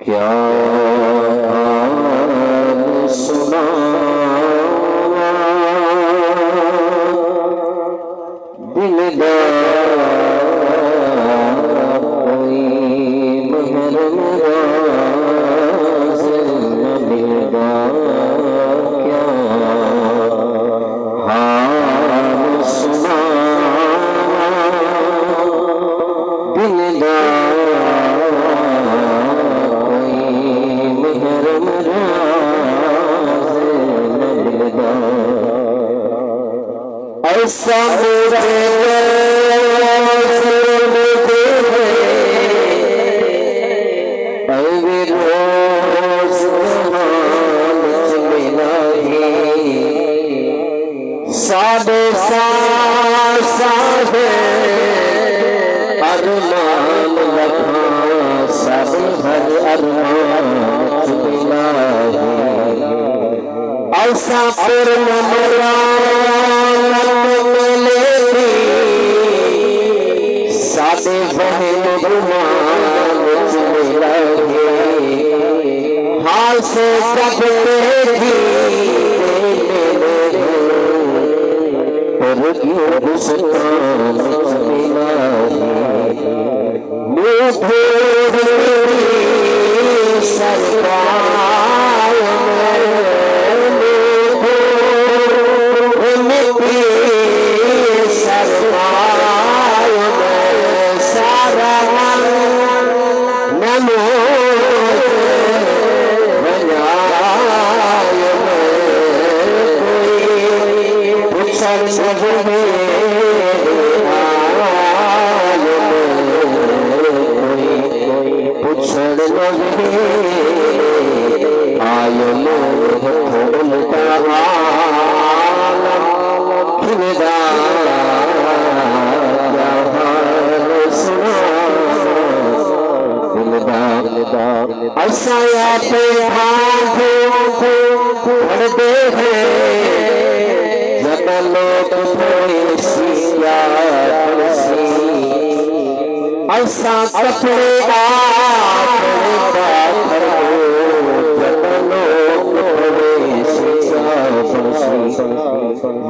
क्या हाल सुनावा दिलदार कोई मगर नाज़ न दिलदार क्या हाल सुनावा दिलदार ऐसा मुझे रोज़ मिला सादे साहे अरमान लखा सब हर अरमान मिला ऐसा सादे बहन हाल से असाया पे पढ़ते हैं जब लोग ऐसा कपड़े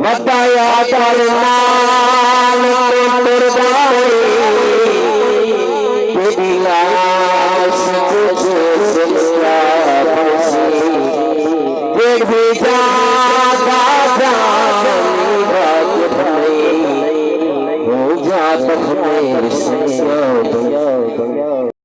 बताया दिला